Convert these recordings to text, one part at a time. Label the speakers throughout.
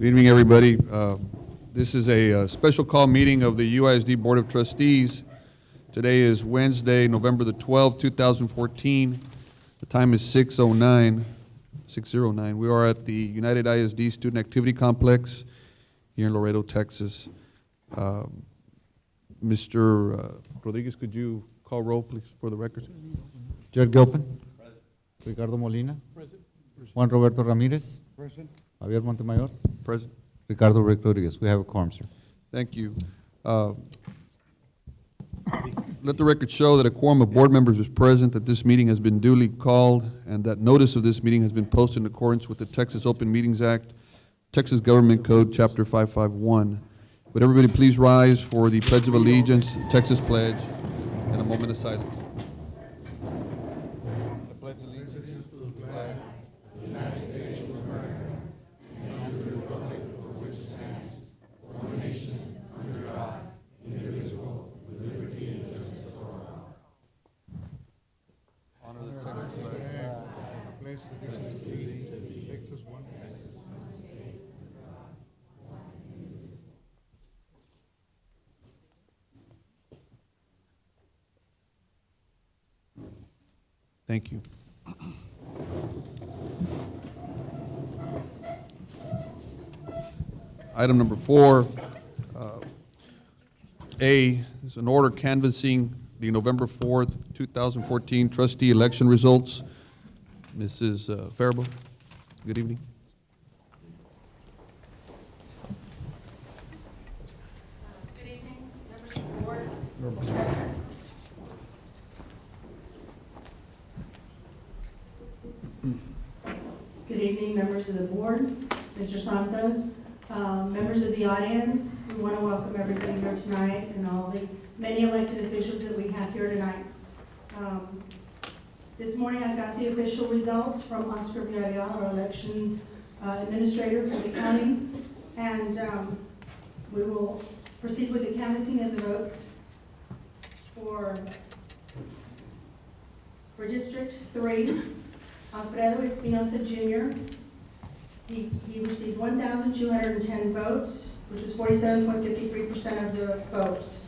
Speaker 1: evening, everybody. This is a special call meeting of the UISD Board of Trustees. Today is Wednesday, November the 12th, 2014. The time is 6:09. We are at the United ISD Student Activity Complex here in Laredo, Texas. Mr. Rodriguez, could you call roll, please, for the record?
Speaker 2: Jared Gilpin. Present. Ricardo Molina. Present. Juan Roberto Ramirez.
Speaker 3: Present.
Speaker 2: Javier Montemayor.
Speaker 1: Present.
Speaker 2: Ricardo Rick Rodriguez. We have a quorum, sir.
Speaker 1: Thank you. Let the record show that a quorum of board members is present, that this meeting has been duly called, and that notice of this meeting has been posted in accordance with the Texas Open Meetings Act, Texas Government Code, Chapter 551. Would everybody please rise for the Pledge of Allegiance, the Texas Pledge, and a moment of silence. I pledge allegiance to the flag of the United States of America and to the republic for which it stands, one nation, under God, indivisible, with liberty and justice for all. Honor the Texas flag.
Speaker 3: I pledge allegiance to the Texas one.
Speaker 1: Thank you. Item number 4, A, is an order canvassing the November 4th, 2014 trustee election results. Mrs. Faribault, good evening.
Speaker 4: Good evening, members of the board. Good evening, members of the board, Mr. Santos, members of the audience. We want to welcome everybody here tonight and all the many elected officials that we have here tonight. This morning I got the official results from Oscar Villarreal, our elections administrator for the county, and we will proceed with the canvassing of the votes for District 3. Alfredo Espinosa Jr., he received 1,210 votes, which was 47.53% of the votes.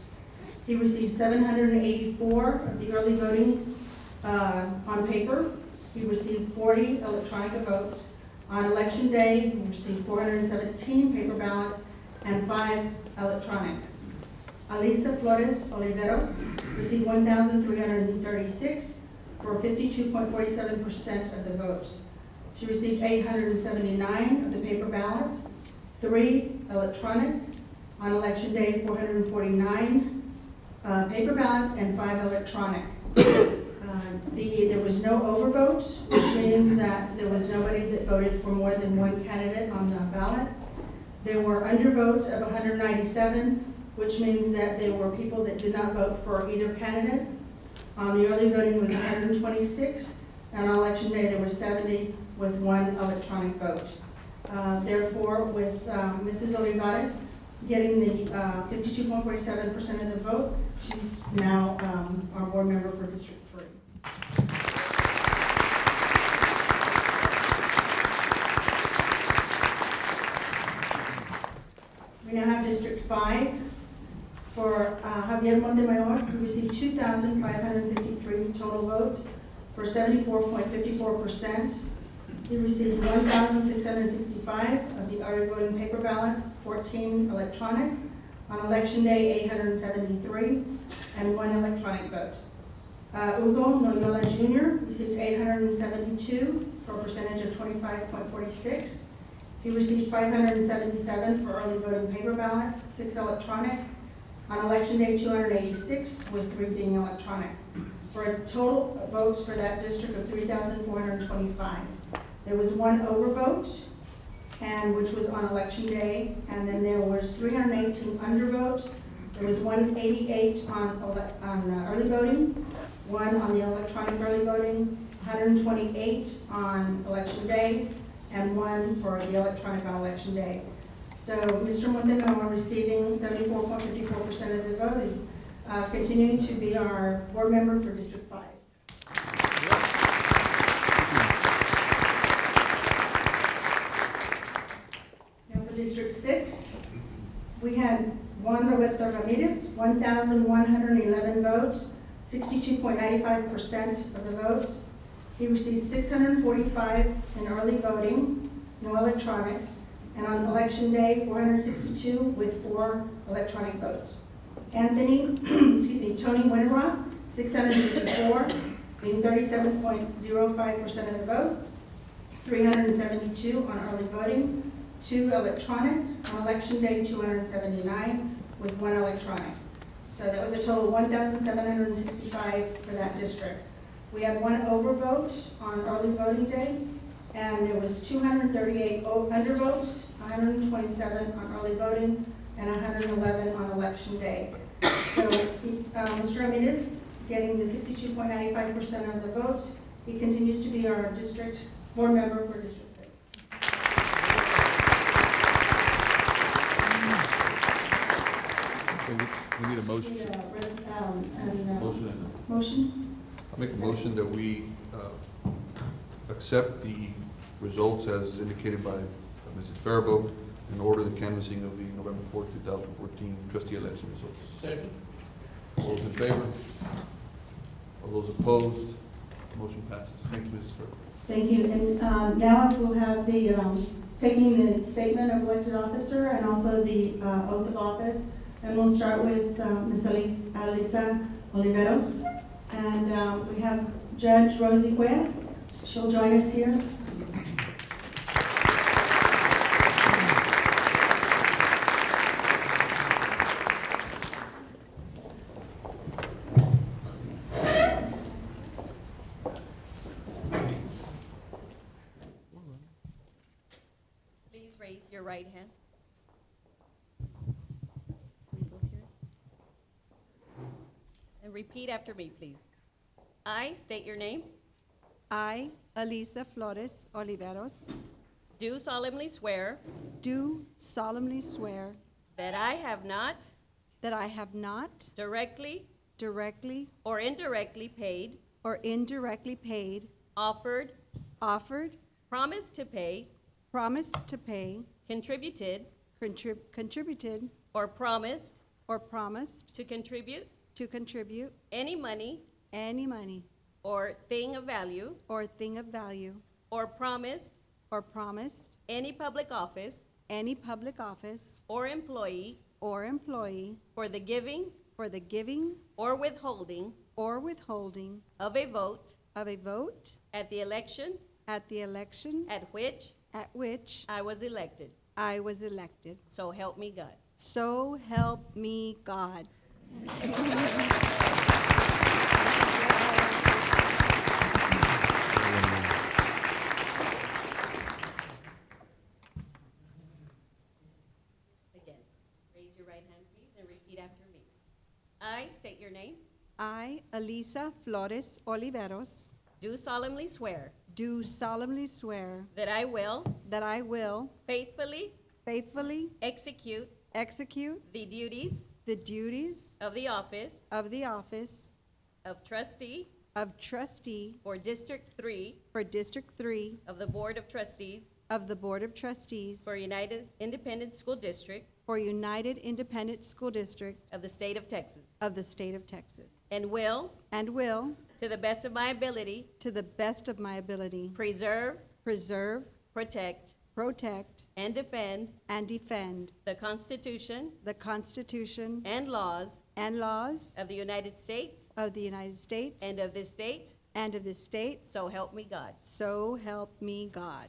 Speaker 4: He received 784 of the early voting on paper. He received 40 electronic votes. On election day, he received 417 paper ballots and 5 electronic. Alisa Flores Oliveros received 1,336 for 52.47% of the votes. She received 879 of the paper ballots, 3 electronic. On election day, 449 paper ballots and 5 electronic. There was no overvote, which means that there was nobody that voted for more than one candidate on the ballot. There were undervotes of 197, which means that there were people that did not vote for either candidate. The early voting was 126, and on election day there were 70 with 1 electronic vote. Therefore, with Mrs. Olivares getting the 52.47% of the vote, she's now our board member for District 3. We now have District 5. For Javier Montemayor, who received 2,553 total votes for 74.54%. He received 1,665 of the early voting paper ballots, 14 electronic. On election day, 873, and 1 electronic vote. Hugo Noyola Jr. received 872 for a percentage of 25.46. He received 577 for early voting paper ballots, 6 electronic. On election day, 286, with 3 being electronic, for a total of votes for that district of 3,425. There was 1 overvote, and which was on election day, and then there was 318 undervotes. There was 188 on early voting, 1 on the electronic early voting, 128 on election day, and 1 for the electronic on election day. So Mr. Montemayor receiving 74.54% of the vote is continuing to be our board member for District 5. Now for District We had Juan Roberto Ramirez, 1,111 votes, 62.95% of the votes. He received 645 in early voting, no electronic, and on election day, 462 with 4 electronic votes. Anthony, Tony Winteroth, 654, being 37.05% of the vote, 372 on early voting, 2 electronic, on election day, 279 with 1 electronic. So that was a total of 1,765 for that district. We had 1 overvote on early voting day, and there was 238 undervotes, 127 on early voting, and 111 on election day. So Mr. Ramirez, getting the 62.95% of the votes, he continues to be our district board member for District 6.
Speaker 1: Okay, we need a motion.
Speaker 4: Motion?
Speaker 1: I'll make a motion that we accept the results as indicated by Mrs. Faribault and order the canvassing of the November 4th, 2014 trustee election results.
Speaker 5: Second.
Speaker 1: All those in favor? All those opposed? Motion passes. Thank you, Mrs. Faribault.
Speaker 4: Thank you. And now we'll have the taking the statement of elected officer and also the oath of office. And we'll start with Ms. Alisa Oliveros. And we have Judge Rosie Cuella. She'll join us here.
Speaker 6: Please raise your right hand. And repeat after me, please. I state your name.
Speaker 7: I, Elisa Flores Oliveros,
Speaker 6: Do solemnly swear
Speaker 7: do solemnly swear
Speaker 6: that I have not
Speaker 7: that I have not
Speaker 6: directly
Speaker 7: directly
Speaker 6: or indirectly paid,
Speaker 7: or indirectly paid,
Speaker 6: offered,
Speaker 7: offered,
Speaker 6: promised to pay,
Speaker 7: promised to pay,
Speaker 6: contributed,
Speaker 7: contributed,
Speaker 6: or promised
Speaker 7: or promised
Speaker 6: to contribute
Speaker 7: to contribute
Speaker 6: any money
Speaker 7: any money
Speaker 6: or thing of value,
Speaker 7: or thing of value,
Speaker 6: or promised
Speaker 7: or promised
Speaker 6: any public office
Speaker 7: any public office
Speaker 6: or employee
Speaker 7: or employee
Speaker 6: for the giving
Speaker 7: for the giving
Speaker 6: or withholding
Speaker 7: or withholding
Speaker 6: of a vote
Speaker 7: of a vote
Speaker 6: at the election
Speaker 7: at the election
Speaker 6: at which
Speaker 7: at which
Speaker 6: I was elected.
Speaker 7: I was elected.
Speaker 6: So help me God.
Speaker 7: So help me God.
Speaker 6: Again, raise your right hand, please, and repeat after me. I state your name.
Speaker 7: I, Elisa Flores Oliveros,
Speaker 6: Do solemnly swear
Speaker 7: do solemnly swear
Speaker 6: that I will
Speaker 7: that I will
Speaker 6: faithfully
Speaker 7: faithfully
Speaker 6: execute
Speaker 7: execute
Speaker 6: the duties
Speaker 7: the duties
Speaker 6: of the office
Speaker 7: of the office
Speaker 6: of trustee
Speaker 7: of trustee
Speaker 6: for District 3
Speaker 7: for District 3
Speaker 6: of the Board of Trustees
Speaker 7: of the Board of Trustees
Speaker 6: for United Independent School District
Speaker 7: for United Independent School District
Speaker 6: of the State of Texas,
Speaker 7: of the State of Texas,
Speaker 6: and will,
Speaker 7: and will,
Speaker 6: to the best of my ability,
Speaker 7: to the best of my ability,
Speaker 6: preserve,
Speaker 7: preserve,
Speaker 6: protect,
Speaker 7: protect,
Speaker 6: and defend
Speaker 7: and defend
Speaker 6: the Constitution
Speaker 7: the Constitution
Speaker 6: and laws
Speaker 7: and laws
Speaker 6: of the United States
Speaker 7: of the United States
Speaker 6: and of this state,
Speaker 7: and of this state,
Speaker 6: so help me God.
Speaker 7: so help me God.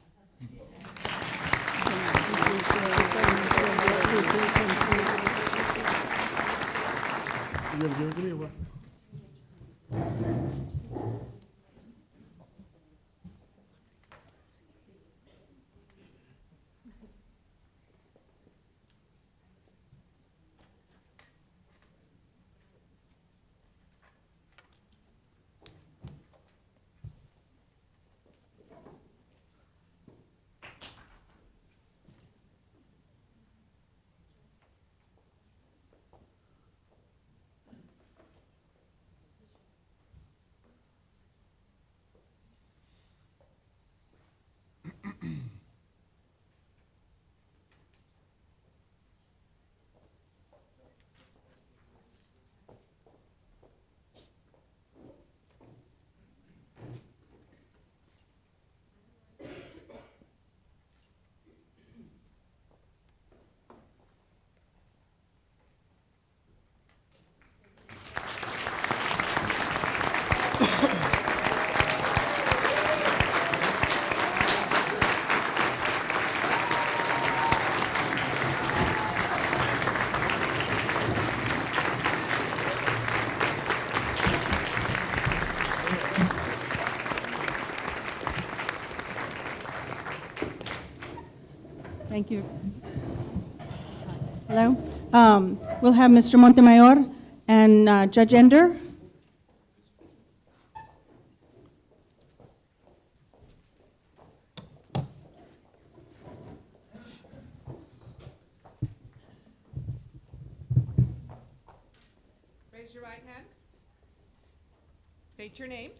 Speaker 3: Give it to me, what?
Speaker 4: Thank you. Hello. We'll have Mr. Montemayor and Judge Ender.
Speaker 5: Raise your right hand. State your name.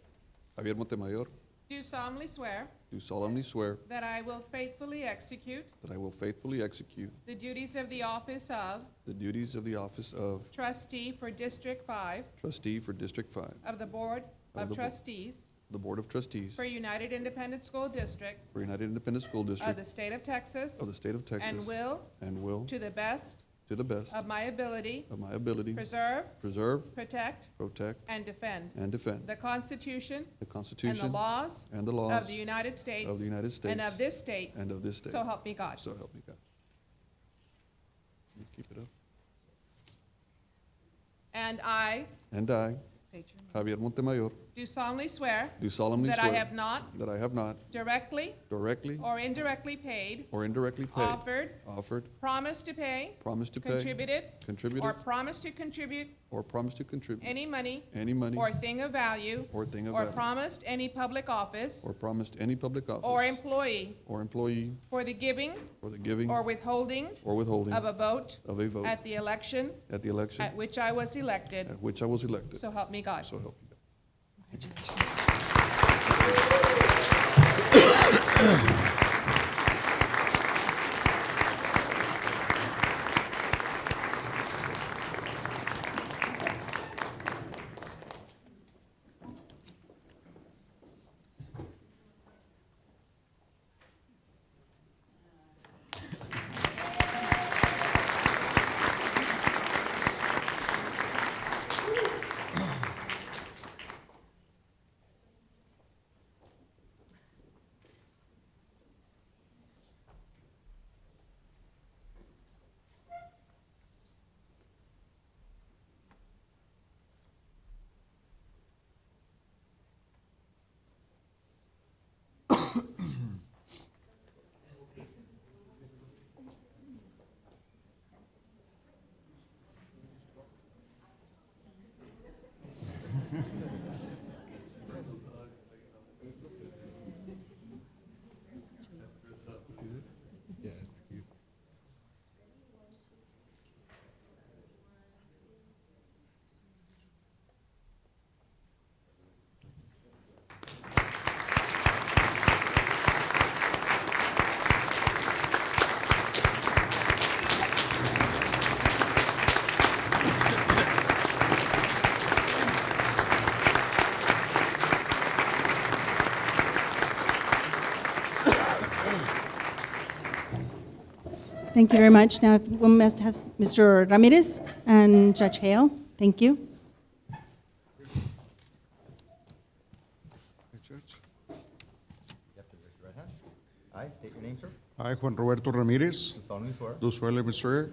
Speaker 1: Javier Montemayor,
Speaker 5: Do solemnly swear
Speaker 1: do solemnly swear
Speaker 5: that I will faithfully execute
Speaker 1: that I will faithfully execute
Speaker 5: the duties of the office of
Speaker 1: the duties of the office of
Speaker 5: trustee for District 5
Speaker 1: trustee for District 5,
Speaker 5: of the Board
Speaker 1: Of
Speaker 5: of
Speaker 1: the Bo-
Speaker 5: Trustees
Speaker 1: the Board of Trustees
Speaker 5: for United Independent School District
Speaker 1: for United Independent School
Speaker 5: of the
Speaker 1: District
Speaker 5: State of Texas
Speaker 1: of the State of Texas,
Speaker 5: and will,
Speaker 1: to
Speaker 5: to the best
Speaker 1: the best
Speaker 5: of my ability,
Speaker 1: of my ability,
Speaker 5: preserve,
Speaker 1: preserve,
Speaker 5: protect,
Speaker 1: protect,
Speaker 5: and defend
Speaker 1: and defend
Speaker 5: the Constitution
Speaker 1: the
Speaker 5: and the
Speaker 1: Constitution
Speaker 5: laws
Speaker 1: and the laws
Speaker 5: of the United States
Speaker 1: of the United States
Speaker 5: and of this state,
Speaker 1: and of this state.
Speaker 5: so help me God.
Speaker 1: So help me God. You keep it up.
Speaker 5: And I,
Speaker 1: And I,
Speaker 5: state your name,
Speaker 1: Javier Montemayor,
Speaker 5: do solemnly swear
Speaker 1: do solemnly
Speaker 5: that
Speaker 1: swear
Speaker 5: I have not
Speaker 1: that I have not
Speaker 5: directly
Speaker 1: directly
Speaker 5: or indirectly paid,
Speaker 1: or indirectly paid, offered,
Speaker 5: promised to pay,
Speaker 1: promised to pay,
Speaker 5: contributed,
Speaker 1: contributed,
Speaker 5: or promised to contribute
Speaker 1: or promised to contribute
Speaker 5: any money
Speaker 1: any money
Speaker 5: or thing of value,
Speaker 1: or thing of
Speaker 5: or
Speaker 1: value,
Speaker 5: promised any public office
Speaker 1: or promised any public office
Speaker 5: or employee
Speaker 1: or employee
Speaker 5: for the giving
Speaker 1: for the giving
Speaker 5: or withholding
Speaker 1: or withholding
Speaker 5: of a vote
Speaker 1: of a vote
Speaker 5: at the election
Speaker 1: at the election
Speaker 5: at which I was elected,
Speaker 1: at which I was elected.
Speaker 5: so help me God.
Speaker 1: So help me God.
Speaker 4: Thank you very much. Now, we must have Mr. Ramirez and Judge Hale. Thank you.
Speaker 3: Judge.
Speaker 8: You have to raise your right hand. I state your name, sir.
Speaker 3: I, Juan Roberto Ramirez,
Speaker 8: Do solemnly swear
Speaker 3: do solemnly swear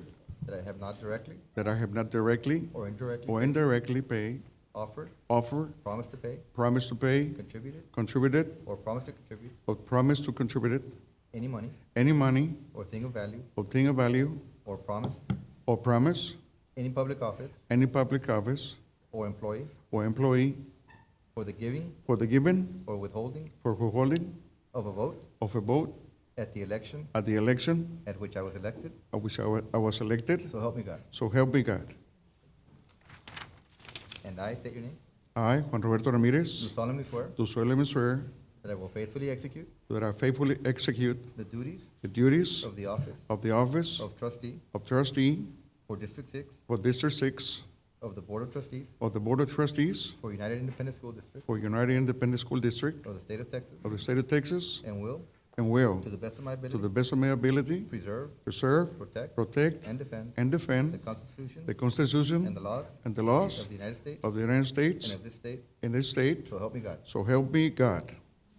Speaker 8: that I have not directly
Speaker 3: that I have not directly
Speaker 8: or indirectly
Speaker 3: or indirectly paid,
Speaker 8: offered,
Speaker 3: offered,
Speaker 8: promised to pay,
Speaker 3: promised to pay,
Speaker 8: contributed,
Speaker 3: contributed,
Speaker 8: or promised to contribute
Speaker 3: or promised to contribute
Speaker 8: any money
Speaker 3: any money
Speaker 8: or thing of value,
Speaker 3: or thing of value,
Speaker 8: or promised
Speaker 3: or promise
Speaker 8: any public office
Speaker 3: any public office
Speaker 8: or employee
Speaker 3: or employee
Speaker 8: for the giving
Speaker 3: for the giving,
Speaker 8: or withholding
Speaker 3: for withholding
Speaker 8: of a vote
Speaker 3: of a vote
Speaker 8: at the election
Speaker 3: at the election
Speaker 8: at which I was elected,
Speaker 3: at which I was elected.
Speaker 8: so help me God.
Speaker 3: So help me God.
Speaker 8: And I state your name.
Speaker 3: I, Juan Roberto
Speaker 8: Do
Speaker 3: Ramirez,
Speaker 8: solemnly swear
Speaker 3: do solemnly swear
Speaker 8: that I will faithfully execute
Speaker 3: that I faithfully execute
Speaker 8: the duties
Speaker 3: the duties
Speaker 8: of the office
Speaker 3: of the office
Speaker 8: of trustee
Speaker 3: of trustee
Speaker 8: for District 6
Speaker 3: for District 6
Speaker 8: of the Board of Trustees
Speaker 3: of the Board of Trustees
Speaker 8: for United Independent School District
Speaker 3: for United Independent School District
Speaker 8: of the State of Texas,
Speaker 3: of the State of Texas,
Speaker 8: and will,
Speaker 3: and will,
Speaker 8: to the best of my
Speaker 3: to the
Speaker 8: ability,
Speaker 3: best of my ability,
Speaker 8: preserve,
Speaker 3: preserve,
Speaker 8: protect,
Speaker 3: protect,
Speaker 8: and defend
Speaker 3: and
Speaker 8: the
Speaker 3: defend
Speaker 8: Constitution
Speaker 3: the Constitution
Speaker 8: and the laws
Speaker 3: and the laws
Speaker 8: of the United States
Speaker 3: of the United
Speaker 8: and
Speaker 3: States
Speaker 8: of this state,
Speaker 3: and this state.
Speaker 8: so help me God.
Speaker 3: So help me God.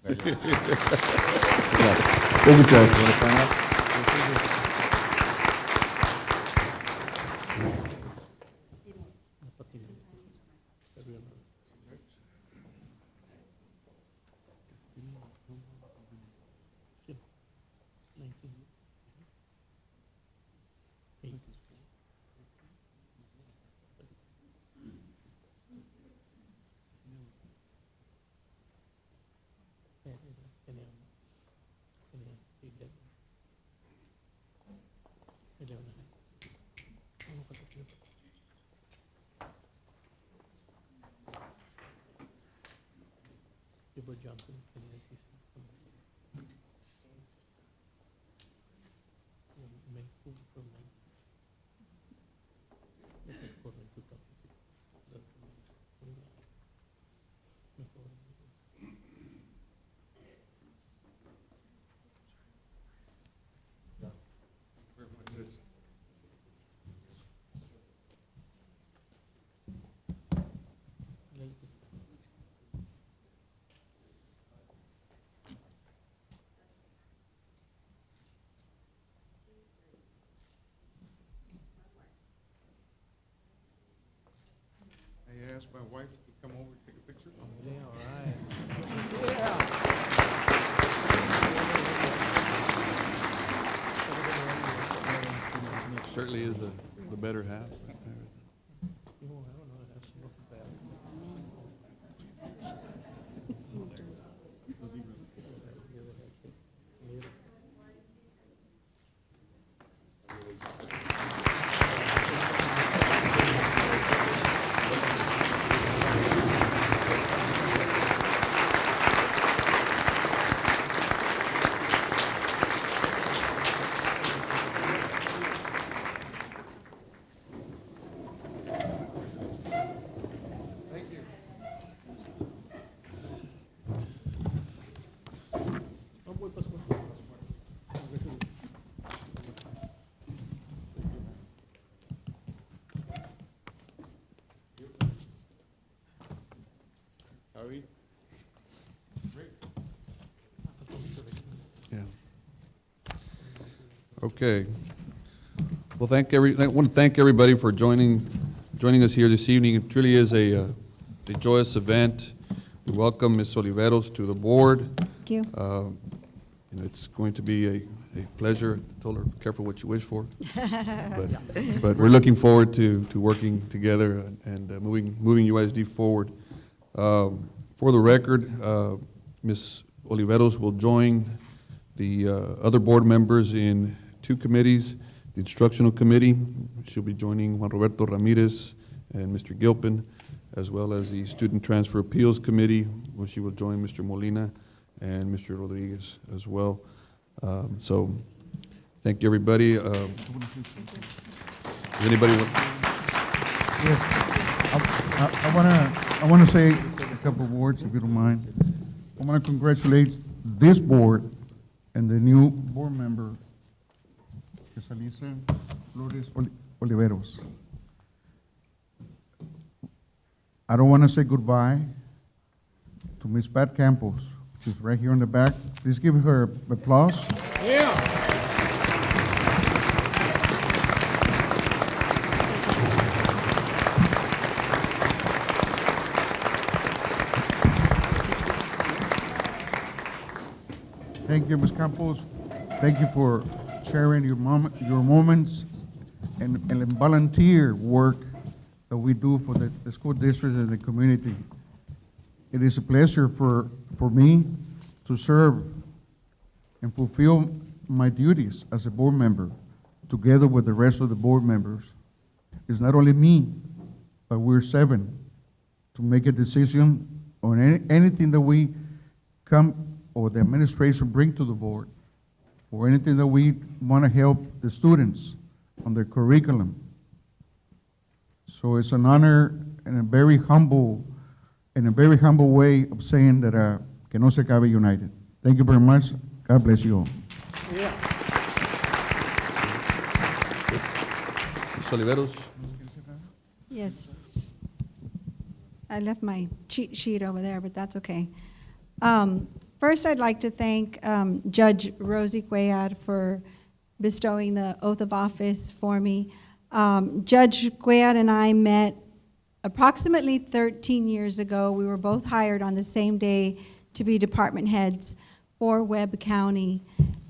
Speaker 8: Thank you.
Speaker 3: Thank you, Judge. I asked my wife to come over and take a picture.
Speaker 1: Certainly is the better half.
Speaker 3: Thank you. Harry?
Speaker 1: Yeah. Okay. Well, I want to thank everybody for joining us here this evening. It truly is a joyous event. We welcome Ms. Oliveros to the board.
Speaker 7: Thank you.
Speaker 1: It's going to be a pleasure. I told her, careful what you wish for. But we're looking forward to working together and moving UISD forward. For the record, Ms. Oliveros will join the other board members in two committees. The Instructional Committee, she'll be joining Juan Roberto Ramirez and Mr. Gilpin, as well as the Student Transfer Appeals Committee, where she will join Mr. Molina and Mr. Rodriguez as well. So, thank you, everybody. Does anybody want?
Speaker 3: Yes. I want to say a couple of words, if you don't mind. I want to congratulate this board and the new board member, Elisa Flores Oliveros. I don't want to say goodbye to Miss Pat Campos. She's right here in the back. Please give her applause. Thank you, Ms. Campos. Thank you for sharing your moments and volunteer work that we do for the school district and the community. It is a pleasure for me to serve and fulfill my duties as a board member together with the rest of the board members. It's not only me, but we're 7 to make a decision on anything that we come or the administration bring to the board, or anything that we want to help the students on their curriculum. So it's an honor and a very humble way of saying that que no se acabe united. Thank you very much. God bless you all.
Speaker 1: Ms. Oliveros?
Speaker 7: Yes. I left my cheat sheet over there, but that's okay. First, I'd like to thank Judge Rosie Cuellar for bestowing the oath of office for me. Judge Cuellar and I met approximately 13 years ago. We were both hired on the same day to be department heads for Webb County.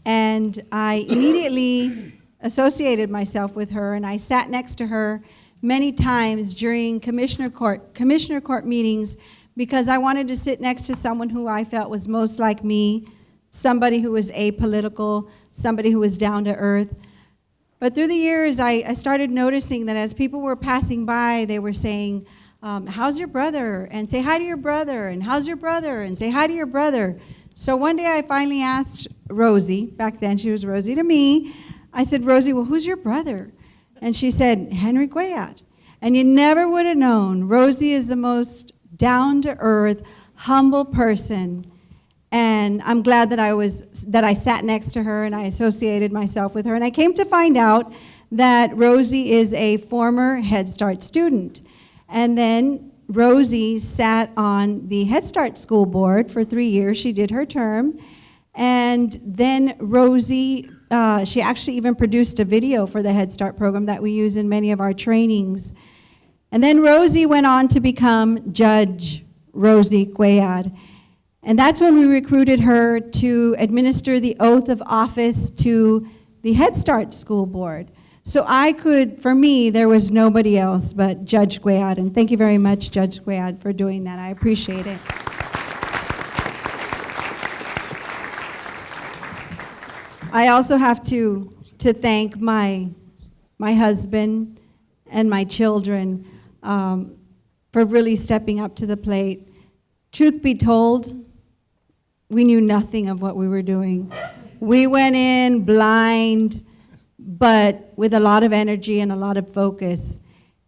Speaker 7: And I immediately associated myself with her, and I sat next to her many times during Commissioner Court meetings, because I wanted to sit next to someone who I felt was most like me, somebody who was apolitical, somebody who was down to earth. But through the years, I started noticing that as people were passing by, they were saying, how's your brother? And say hi to your brother. And how's your brother? And say hi to your brother. So one day I finally asked Rosie, back then she was Rosie to me, I said, Rosie, well, who's your brother? And she said, Henry Cuellar. And you never would have known. Rosie is the most down-to-earth, humble person. And I'm glad that I sat next to her and I associated myself with her. And I came to find out that Rosie is a former Head Start student. And then Rosie sat on the Head Start school board for 3 years. She did her term. And then Rosie, she actually even produced a video for the Head Start program that we use in many of our trainings. And then Rosie went on to become Judge Rosie Cuellar. And that's when we recruited her to administer the oath of office to the Head Start school board. So for me, there was nobody else but Judge Cuellar. And thank you very much, Judge Cuellar, for doing that. I appreciate it. I also have to thank my husband and my children for really stepping up to the plate. Truth be told, we knew nothing of what we were doing. We went in blind, but with a lot of energy and a lot of focus.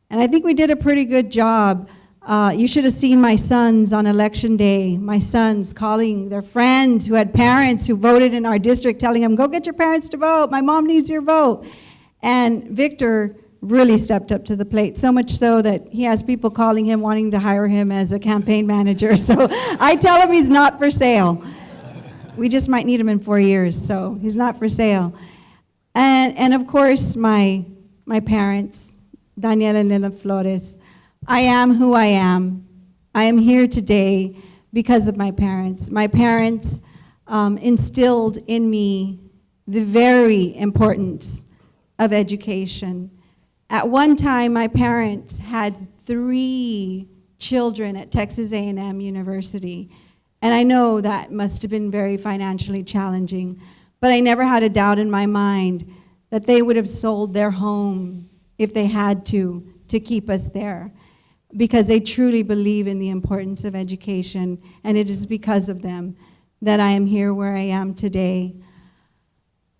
Speaker 7: And I think we did a pretty good job. You should have seen my sons on election day, my sons calling their friends who had parents who voted in our district, telling them, go get your parents to vote, my mom needs your vote. And Victor really stepped up to the plate, so much so that he has people calling him, wanting to hire him as a campaign manager. So I tell him he's not for sale. We just might need him in 4 years, so he's not for sale. And of course, my parents, Daniel and Lila Flores. I am who I am. I am here today because of my parents. My parents instilled in me the very importance of education. At one time, my parents had 3 children at Texas A&M University, and I know that must have been very financially challenging, but I never had a doubt in my mind that they would have sold their home if they had to keep us there, because they truly believe in the importance of education, and it is because of them that I am here where I am today.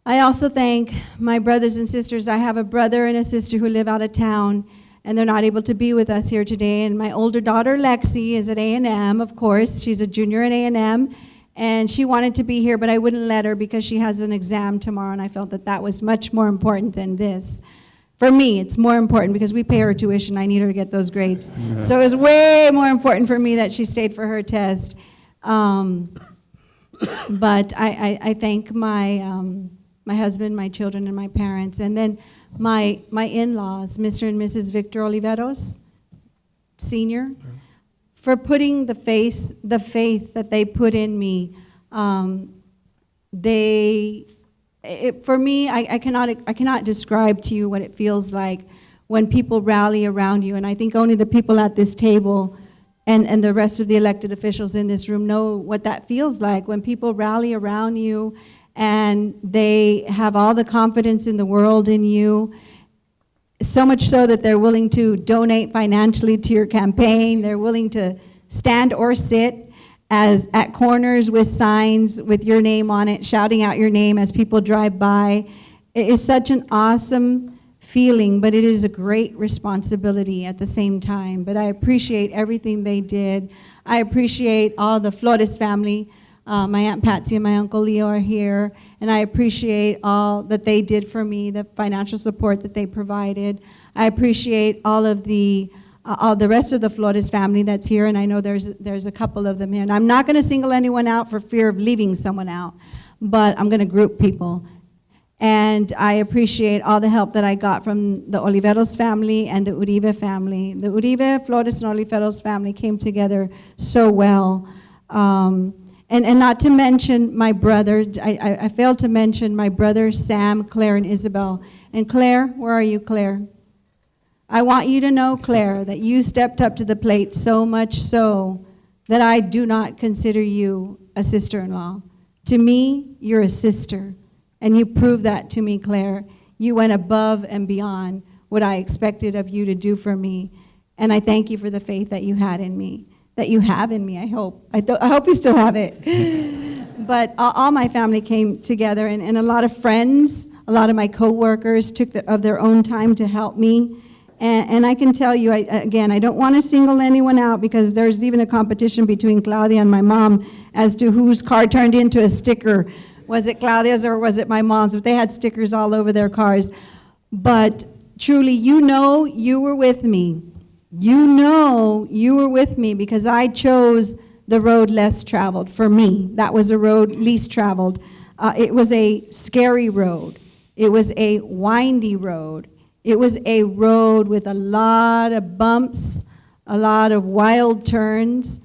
Speaker 7: I also thank my brothers and sisters. I have a brother and a sister who live out of town, and they're not able to be with us here today. And my older daughter, Lexi, is at A&M, of course. She's a junior at A&M, and she wanted to be here, but I wouldn't let her because she has an exam tomorrow, and I felt that that was much more important than this. For me, it's more important because we pay her tuition. I need her to get those grades. Yeah. So it was way more important for me that she stayed for her test. But I thank my husband, my children, and my parents. And then my in-laws, Mr. and Mrs. Victor Oliveros, Sr., for putting the faith that they put in me. For me, I cannot describe to you what it feels like when people rally around you. And I think only the people at this table and the rest of the elected officials in this room know what that feels like, when people rally around you and they have all the confidence in the world in you, so much so that they're willing to donate financially to your campaign. They're willing to stand or sit at corners with signs with your name on it, shouting out your name as people drive by. It is such an awesome feeling, but it is a great responsibility at the same time. But I appreciate everything they did. I appreciate all the Flores family. My Aunt Patsy and my Uncle Leo are here, and I appreciate all that they did for me, the financial support that they provided. I appreciate all the rest of the Flores family that's here, and I know there's a couple of them here. And I'm not going to single anyone out for fear of leaving someone out, but I'm going to group people. And I appreciate all the help that I got from the Oliveros family and the Uribe family. The Uribe, Flores, and Oliveros family came together so well. And not to mention my brother, I failed to mention my brother, Sam, Claire, and Isabel. And Claire, where are you, Claire? I want you to know, Claire, that you stepped up to the plate so much so that I do not consider you a sister-in-law. To me, you're a sister, and you proved that to me, Claire. You went above and beyond what I expected of you to do for me. And I thank you for the faith that you had in me, that you have in me, I hope. I hope you still have it. But all my family came together, and a lot of friends, a lot of my coworkers took of their own time to help me. And I can tell you, again, I don't want to single anyone out because there's even a competition between Claudia and my mom as to whose car turned into a sticker. Was it Claudia's or was it my mom's? But they had stickers all over their cars. But truly, you know you were with me. You know you were with me because I chose the road less traveled for me. That was a road least traveled. It was a scary road. It was a windy road. It was a road with a lot of bumps, a lot of wild turns.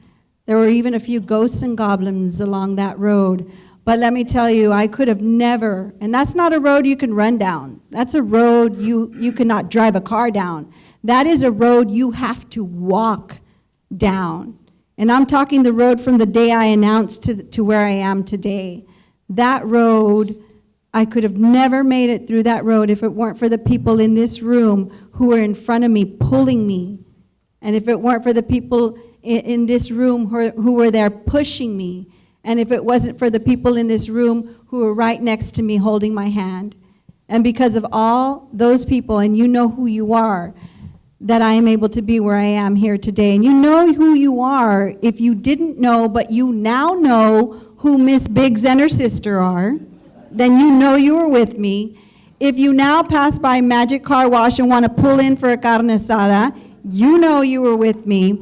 Speaker 7: There were even a few ghosts and goblins along that road. But let me tell you, I could have never, and that's not a road you can run down. That's a road you cannot drive a car down. That is a road you have to walk down. And I'm talking the road from the day I announced to where I am today. That road, I could have never made it through that road if it weren't for the people in this room who were in front of me pulling me. And if it weren't for the people in this room who were there pushing me. And if it wasn't for the people in this room who were right next to me holding my hand. And because of all those people, and you know who you are, that I am able to be where I am here today. And you know who you are if you didn't know, but you now know who Miss Biggs and her sister are. Then you know you were with me. If you now pass by Magic Car Wash and want to pull in for a carne asada, you know you were with me.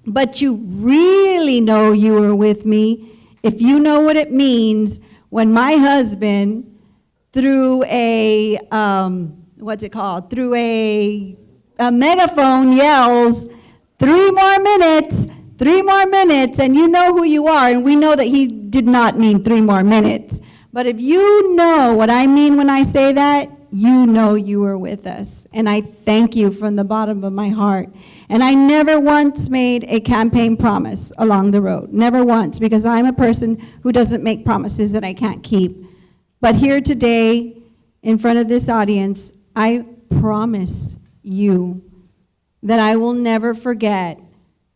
Speaker 7: But you really know you were with me if you know what it means when my husband, through a, through a megaphone yells, 3 more minutes, 3 more minutes, and you know who you are, and we know that he did not mean 3 more minutes. But if you know what I mean when I say that, you know you were with us. And I thank you from the bottom of my heart. And I never once made a campaign promise along the road. Never once, because I'm a person who doesn't make promises that I can't keep. But here today, in front of this audience, I promise you that I will never forget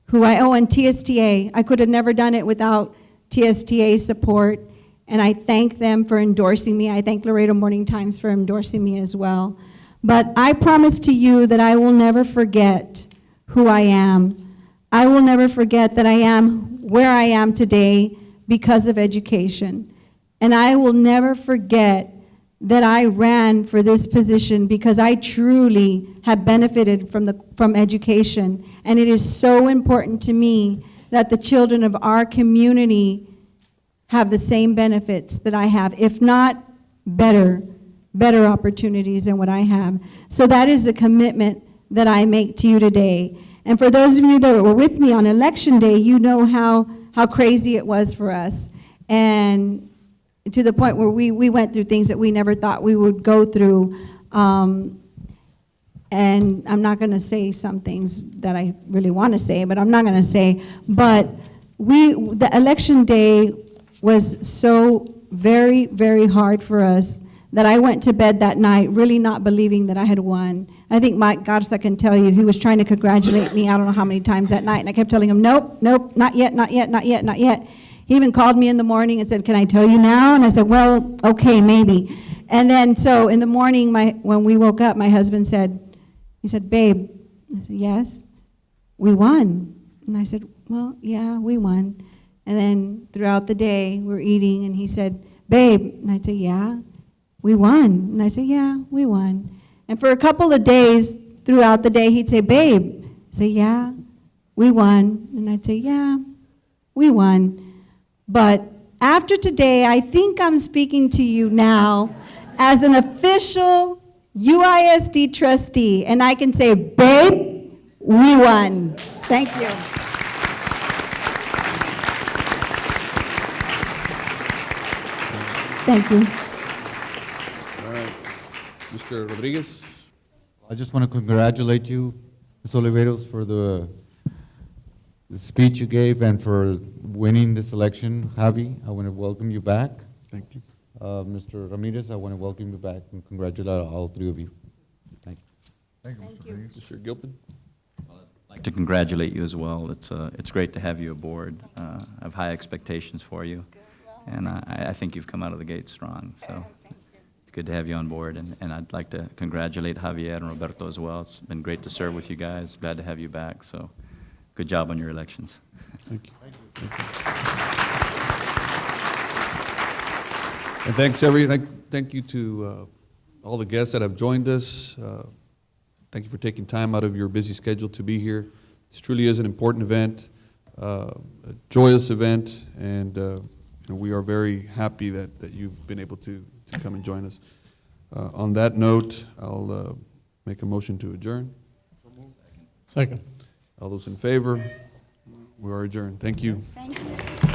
Speaker 7: who I owe. And TSTA, I could have never done it without TSTA's support. And I thank them for endorsing me. I thank Laredo Morning Times for endorsing me as well. But I promise to you that I will never forget who I am. I will never forget that I am where I am today because of education. And I will never forget that I ran for this position because I truly have benefited from education. And it is so important to me that the children of our community have the same benefits that I have, if not better opportunities than what I have. So that is a commitment that I make to you today. And for those of you that were with me on election day, you know how crazy it was for us. And to the point where we went through things that we never thought we would go through. And I'm not gonna say some things that I really wanna say, but I'm not gonna say. But the election day was so very, very hard for us that I went to bed that night really not believing that I had won. I think Mike Garza can tell you, he was trying to congratulate me I don't know how many times that night, and I kept telling him, nope, nope, not yet, not yet, not yet, not yet. He even called me in the morning and said, can I tell you now? And I said, well, okay, maybe. And then so in the morning, when we woke up, my husband said, he said, babe, I said, yes, we won. And I said, well, yeah, we won. And then throughout the day, we're eating, and he said, babe, and I'd say, yeah, we won. And I said, yeah, we won. And for a couple of days throughout the day, he'd say, babe, I'd say, yeah, we won. And I'd say, yeah, we won. But after today, I think I'm speaking to you now as an official UISD trustee, and I can say, babe, we won. Thank you. Thank you.
Speaker 1: All right. Mr. Rodriguez?
Speaker 2: I just want to congratulate you, Ms. Oliveros, for the speech you gave and for winning this election. Javi, I want to welcome you back.
Speaker 1: Thank you.
Speaker 2: Mr. Ramirez, I want to welcome you back and congratulate all 3 of you. Thank you.
Speaker 3: Thank you, Mr. Rodriguez.
Speaker 1: Mr. Gilpin?
Speaker 9: like to congratulate you as well. It's great to have you aboard. I have high expectations for you, and I think you've come out of the gate strong. So it's good to have you on board, and I'd like to congratulate Javier and Roberto as well. It's been great to serve with you guys. Glad to have you back. So good job on your elections.
Speaker 1: Thank you. And thank you to all the guests that have joined us. Thank you for taking time out of your busy schedule to be here. This truly is an important event, a joyous event, and we are very happy that you've been able to come and join us. On that note, I'll make a motion to adjourn.
Speaker 10: Second.
Speaker 1: All those in favor? We are adjourned. Thank you.
Speaker 7: Thank you.